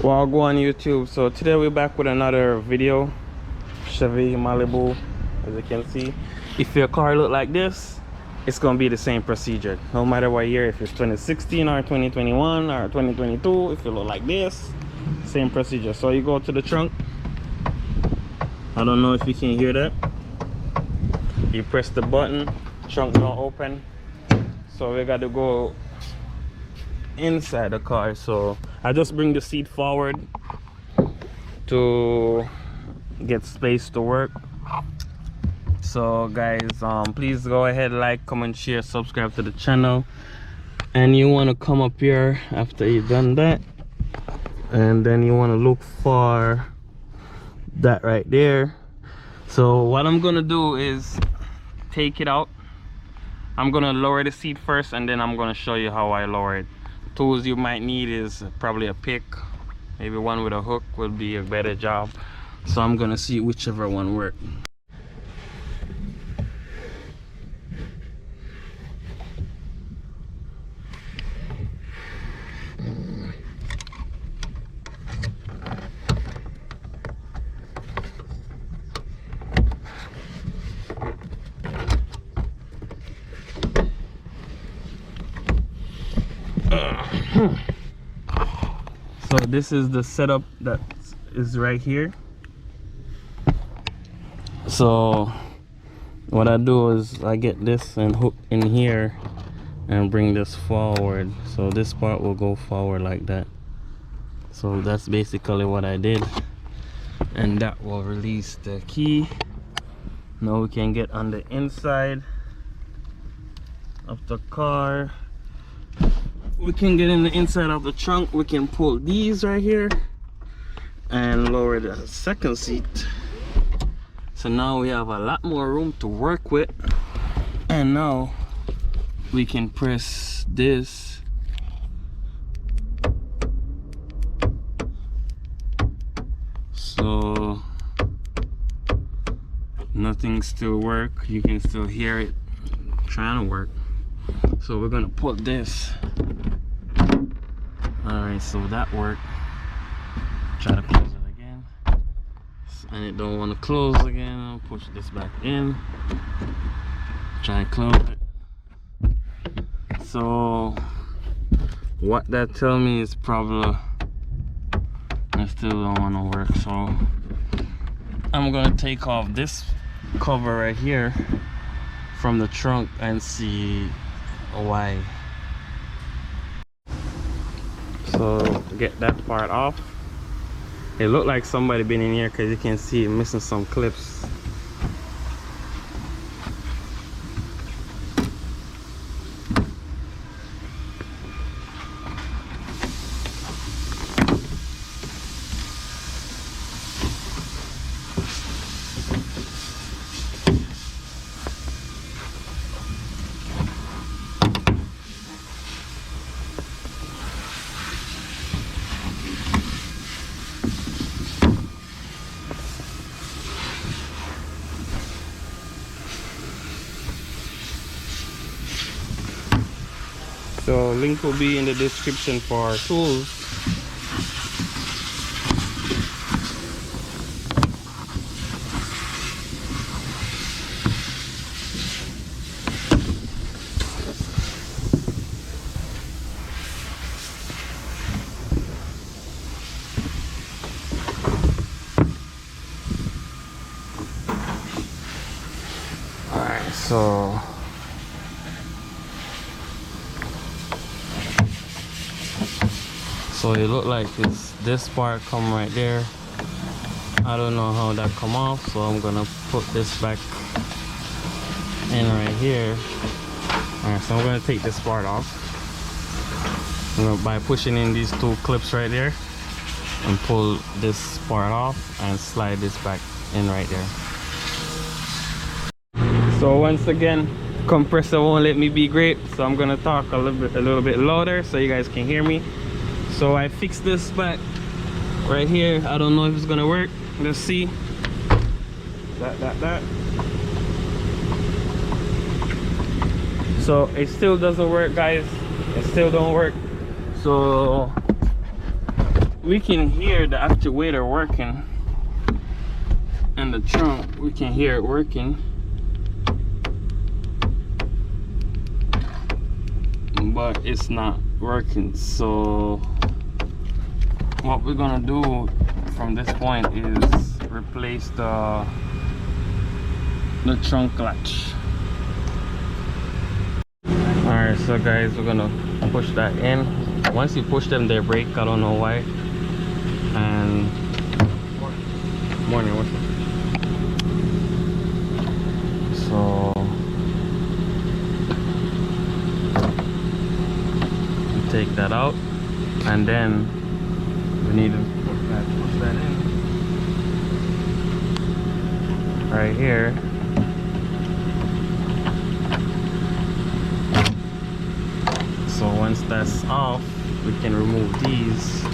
Well, I'll go on YouTube. So today we're back with another video. Chevy Malibu, as you can see. If your car look like this, it's gonna be the same procedure. No matter what year, if it's 2016 or 2021 or 2022, if you look like this, same procedure. So you go to the trunk. I don't know if you can hear that. You press the button, trunk don't open. So we got to go inside the car. So I just bring the seat forward to get space to work. So guys, please go ahead, like, comment, share, subscribe to the channel. And you want to come up here after you've done that, and then you want to look for that right there. So what I'm gonna do is take it out. I'm gonna lower the seat first, and then I'm gonna show you how I lower it. Tools you might need is probably a pick, maybe one with a hook would be a better job. So I'm gonna see whichever one works. So this is the setup that is right here. So what I do is I get this and hook in here and bring this forward, so this part will go forward like that. So that's basically what I did, and that will release the key. Now we can get on the inside of the car. We can get in the inside of the trunk. We can pull these right here and lower the second seat. So now we have a lot more room to work with. And now we can press this. So nothing still work. You can still hear it trying to work. So we're gonna put this. Alright, so that worked. Try to close it again. And it don't want to close again. I'll push this back in. Try and close it. So what that tell me is probably I still don't want to work. So I'm gonna take off this cover right here from the trunk and see why. So get that part off. It looked like somebody been in here because you can see it missing some clips. So link will be in the description for our tools. Alright, so it look like it's this part come right there. I don't know how that come off, so I'm gonna put this back in right here. Alright, so I'm gonna take this part off by pushing in these two clips right there and pull this part off and slide this back in right there. So once again, compressor won't let me be great, so I'm gonna talk a little bit louder so you guys can hear me. So I fixed this back right here. I don't know if it's gonna work. Let's see. That. So it still doesn't work, guys. It still don't work. So we can hear the actuator working in the trunk. We can hear it working, but it's not working. So what we're gonna do from this point is replace the trunk latch. Alright, so guys, we're gonna push that in. Once you push them, they break. I don't know why. And morning, what's up? So you take that out, and then we need to push that in right here. So once that's off, we can remove these.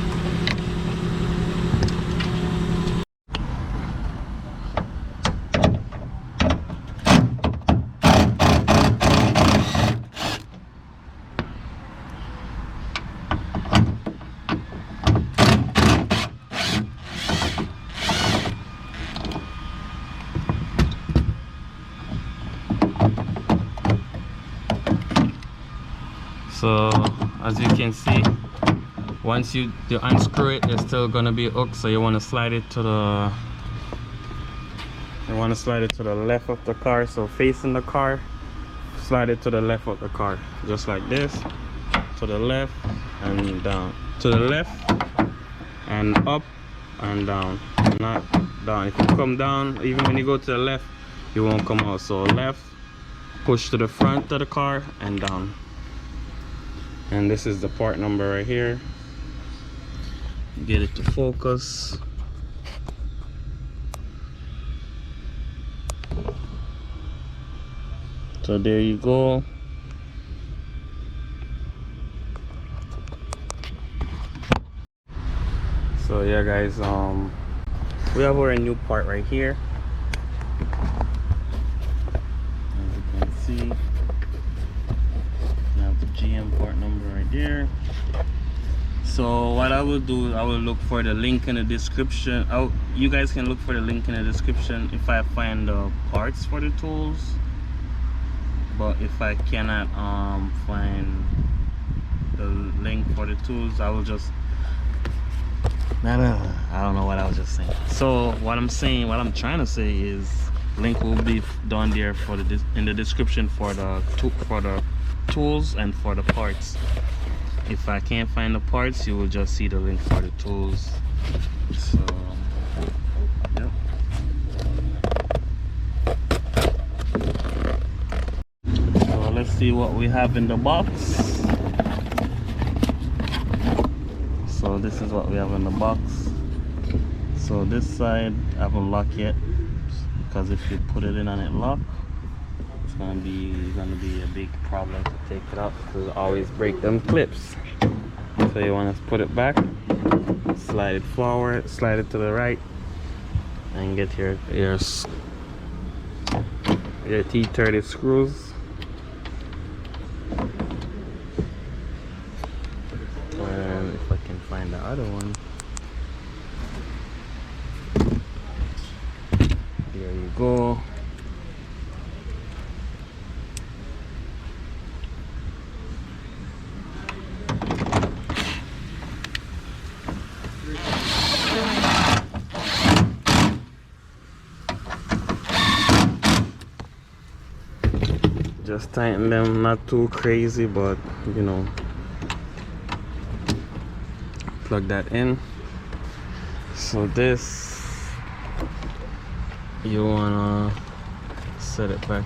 So as you can see, once you unscrew it, it's still gonna be hooked. So you want to slide it to the left of the car. So facing the car, slide it to the left of the car, just like this. To the left and down. To the left and up and down, not down. If you come down, even when you go to the left, you won't come out. So left, push to the front of the car and down. And this is the part number right here. Get it to focus. So there you go. So yeah guys, we have our new part right here. As you can see, we have the GM part number right there. So what I will do, I will look for the link in the description. You guys can look for the link in the description if I find the parts for the tools. But if I cannot find the link for the tools, I will just I don't know what I was just saying. So what I'm trying to say is link will be down there for in the description for the tools and for the parts. If I can't find the parts, you will just see the link for the tools. So yep. So let's see what we have in the box. So this is what we have in the box. So this side I haven't locked yet, because if you put it in and it lock, it's gonna be a big problem to take it out, because it always break them clips. So you want to put it back, slide it forward, slide it to the right, and get your T30 screws. And if I can find the other one, there you go. Just tighten them, not too crazy, but you know, plug that in. So this, you wanna set it back.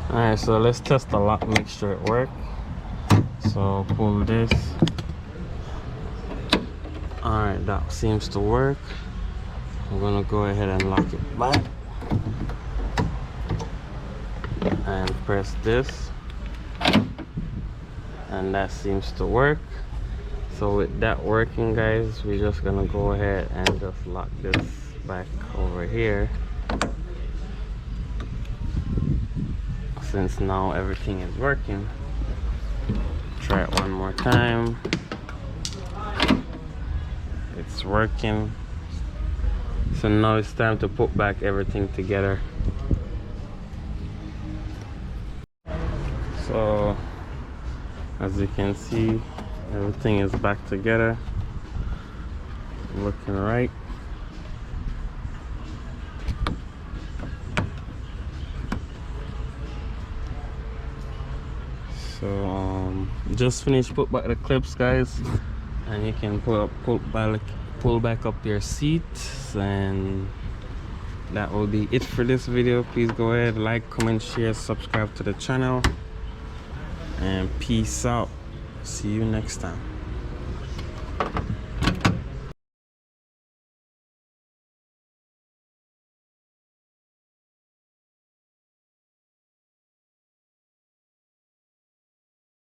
Alright, so let's test the lock, make sure it works. So pull this. Alright, that seems to work. I'm gonna go ahead and lock it back and press this, and that seems to work. So with that working, guys, we're just gonna go ahead and just lock this back over here, since now everything is working. try it one more time. It's working. So now it's time to put back everything together. So as you can see, everything is back together, looking right. So just finished put back the clips, guys, and you can pull back up your seats, and that will be it for this video. Please go ahead, like, comment, share, subscribe to the channel, and peace out. See you next time.